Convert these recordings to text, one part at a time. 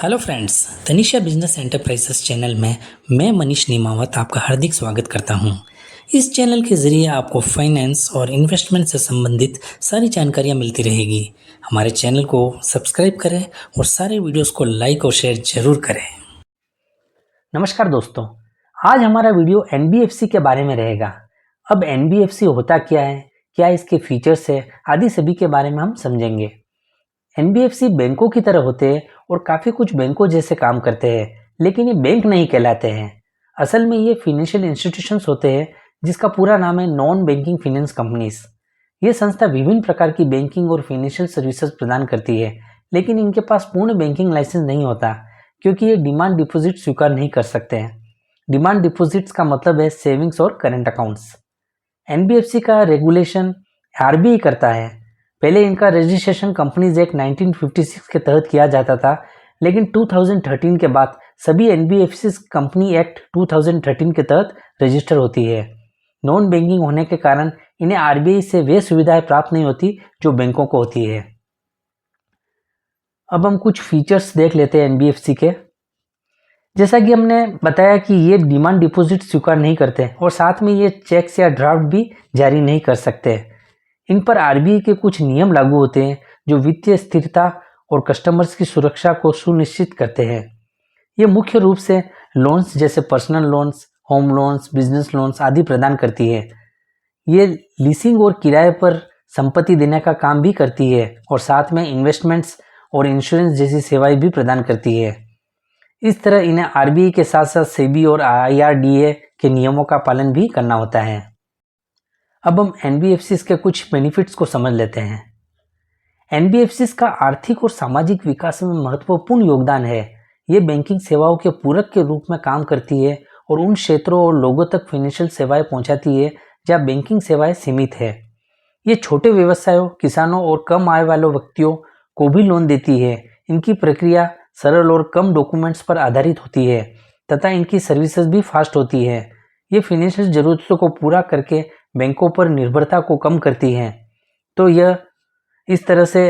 Hello friends, Tanisha business enterprises channel में मैं मनीष नीमावत आपका हार्दिक स्वागत करता हूं। इस चैनल के ज़रिए आपको फाइनेंस और इन्वेस्टमेंट से संबंधित सारी जानकारियां मिलती रहेगी। हमारे चैनल को सब्सक्राइब करें और सारे वीडियोस को लाइक और शेयर जरूर करें। नमस्कार दोस्तों, आज हमारा वीडियो एनबीएफसी के बारे में रहेगा। अब एनबीएफसी होता क्या है, क्या इसके फीचर्स है, आदि सभी के बारे में हम समझेंगे। एनबीएफसी बैंकों की तरह होते हैं और काफ़ी कुछ बैंकों जैसे काम करते हैं, लेकिन ये बैंक नहीं कहलाते हैं। असल में ये फाइनेंशियल इंस्टीट्यूशंस होते हैं जिसका पूरा नाम है नॉन बैंकिंग फाइनेंस कंपनीज। ये संस्था विभिन्न प्रकार की बैंकिंग और फाइनेंशियल सर्विसेज प्रदान करती है, लेकिन इनके पास पूर्ण बैंकिंग लाइसेंस नहीं होता क्योंकि ये डिमांड डिपॉजिट स्वीकार नहीं कर सकते हैं। डिमांड डिपॉजिट्स का मतलब है सेविंग्स और करंट अकाउंट्स। एनबीएफसी का रेगुलेशन आरबीआई करता है। पहले इनका रजिस्ट्रेशन कंपनीज एक्ट 1956 के तहत किया जाता था, लेकिन 2013 के बाद सभी एनबीएफसी कंपनी एक्ट 2013 के तहत रजिस्टर होती है। नॉन बैंकिंग होने के कारण इन्हें आरबीआई से वे सुविधाएं प्राप्त नहीं होती जो बैंकों को होती है। अब हम कुछ फीचर्स देख लेते हैं एनबीएफसी के। जैसा कि हमने बताया कि ये डिमांड डिपॉजिट स्वीकार नहीं करते और साथ में ये चेक्स या ड्राफ्ट भी जारी नहीं कर सकते। इन पर आरबीआई के कुछ नियम लागू होते हैं जो वित्तीय स्थिरता और कस्टमर्स की सुरक्षा को सुनिश्चित करते हैं। ये मुख्य रूप से लोन्स जैसे personal loans, home loans, business loans आदि प्रदान करती है। ये लीसिंग और किराए पर संपत्ति देने का काम भी करती है और साथ में इन्वेस्टमेंट्स और इंश्योरेंस जैसी सेवाएं भी प्रदान करती है। इस तरह इन्हें आरबीआई के साथ साथ सेबी और आईआरडीए के नियमों का पालन भी करना होता है। अब हम एनबीएफसी के कुछ बेनिफिट्स को समझ लेते हैं। एनबीएफसी का आर्थिक और सामाजिक विकास में महत्वपूर्ण योगदान है। ये बैंकिंग सेवाओं के पूरक के रूप में काम करती है और उन क्षेत्रों और लोगों तक फाइनेंशियल सेवाएं पहुंचाती है जहां बैंकिंग सेवाएं सीमित है। ये छोटे व्यवसायों, किसानों और कम आय वाले व्यक्तियों को भी लोन देती है। इनकी प्रक्रिया सरल और कम डॉक्यूमेंट्स पर आधारित होती है तथा इनकी सर्विसेज भी फास्ट होती है। ये फाइनेंशियल जरूरतों को पूरा करके बैंकों पर निर्भरता को कम करती है। तो यह इस तरह से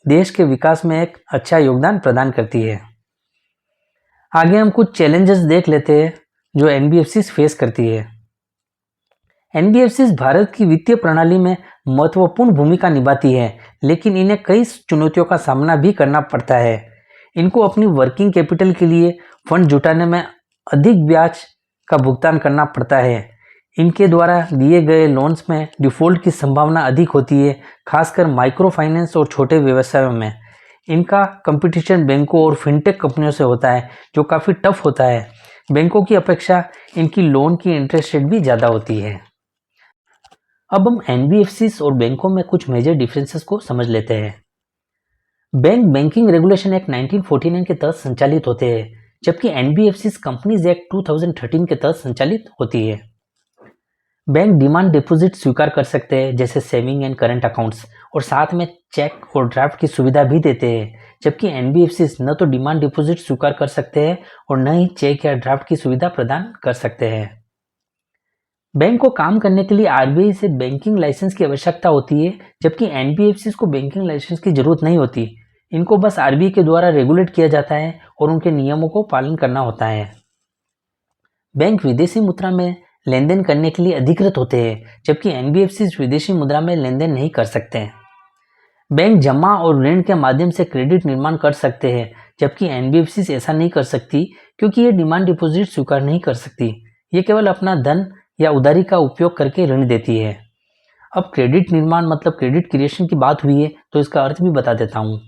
देश के विकास में एक अच्छा योगदान प्रदान करती है। आगे हम कुछ चैलेंजेस देख लेते हैं जो एनबीएफसी फेस करती है। एनबीएफसी भारत की वित्तीय प्रणाली में महत्वपूर्ण भूमिका निभाती है, लेकिन इन्हें कई चुनौतियों का सामना भी करना पड़ता है। इनको अपनी वर्किंग कैपिटल के लिए फंड जुटाने में अधिक ब्याज का भुगतान करना पड़ता है। इनके द्वारा दिए गए लोन्स में डिफ़ॉल्ट की संभावना अधिक होती है, खासकर माइक्रो फाइनेंस और छोटे व्यवसायों में। इनका कंपटीशन बैंकों और फिनटेक कंपनियों से होता है जो काफ़ी टफ होता है। बैंकों की अपेक्षा इनकी लोन की इंटरेस्ट रेट भी ज़्यादा होती है। अब हम एनबीएफसी और बैंकों में कुछ मेजर डिफरेंसेस को समझ लेते हैं। बैंकिंग रेगुलेशन एक्ट 1949 के तहत संचालित होते हैं, जबकि एनबीएफसी कंपनीज एक्ट 2013 के तहत संचालित होती है। बैंक डिमांड डिपॉजिट स्वीकार कर सकते हैं जैसे सेविंग एंड करंट अकाउंट्स, और साथ में चेक और ड्राफ्ट की सुविधा भी देते हैं, जबकि एनबीएफसी न तो डिमांड डिपॉजिट स्वीकार कर सकते हैं और न ही चेक या ड्राफ्ट की सुविधा प्रदान कर सकते हैं। बैंक को काम करने के लिए आरबीआई से बैंकिंग लाइसेंस की आवश्यकता होती है, जबकि एनबीएफसी को बैंकिंग लाइसेंस की जरूरत नहीं होती। इनको बस आरबीआई के द्वारा रेगुलेट किया जाता है और उनके नियमों को पालन करना होता है। बैंक विदेशी मुद्रा में लेन देन करने के लिए अधिकृत होते हैं, जबकि एनबीएफसी विदेशी मुद्रा में लेन देन नहीं कर सकते हैं। बैंक जमा और ऋण के माध्यम से क्रेडिट निर्माण कर सकते हैं, जबकि एनबीएफसी ऐसा नहीं कर सकती क्योंकि ये डिमांड डिपॉजिट स्वीकार नहीं कर सकती। ये केवल अपना धन या उधारी का उपयोग करके ऋण देती है। अब क्रेडिट निर्माण मतलब क्रेडिट क्रिएशन की बात हुई है तो इसका अर्थ भी बता देता हूँ।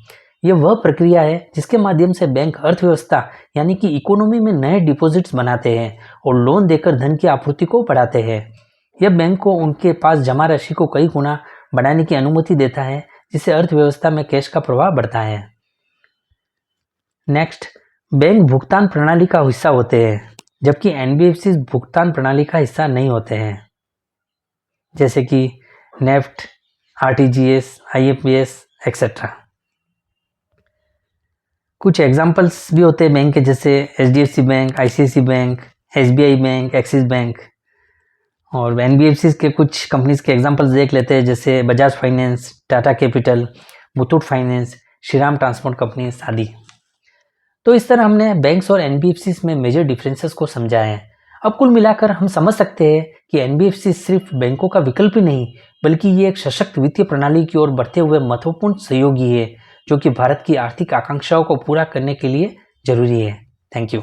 यह वह प्रक्रिया है जिसके माध्यम से बैंक अर्थव्यवस्था यानी कि इकोनॉमी में नए डिपॉजिट्स बनाते हैं और लोन देकर धन की आपूर्ति को बढ़ाते हैं। यह बैंक को उनके पास जमा राशि को कई गुना बढ़ाने की अनुमति देता है, जिससे अर्थव्यवस्था में कैश का प्रवाह बढ़ता है। नेक्स्ट, बैंक भुगतान प्रणाली का हिस्सा होते हैं, जबकि एनबीएफसी भुगतान प्रणाली का हिस्सा नहीं होते हैं, जैसे कि नेफ्ट, आरटीजीएस, आईएमपीएस एक्सेट्रा। कुछ एग्जाम्पल्स भी होते हैं बैंक के, जैसे HDFC bank, ICICI bank, SBI bank, Axis bank. और एनबीएफसी के कुछ कंपनीज के एग्जाम्पल्स देख लेते हैं, जैसे Bajaj finance, Tata capital, Muthoot finance, Shriram transport companies आदि। तो इस तरह हमने बैंक्स और एनबीएफसीज में मेजर डिफरेंसेस को समझा है। अब कुल मिलाकर हम समझ सकते हैं कि एनबीएफसी सिर्फ बैंकों का विकल्प ही नहीं, बल्कि ये एक सशक्त वित्तीय प्रणाली की ओर बढ़ते हुए महत्वपूर्ण सहयोगी है, जो कि भारत की आर्थिक आकांक्षाओं को पूरा करने के लिए जरूरी है। Thank you.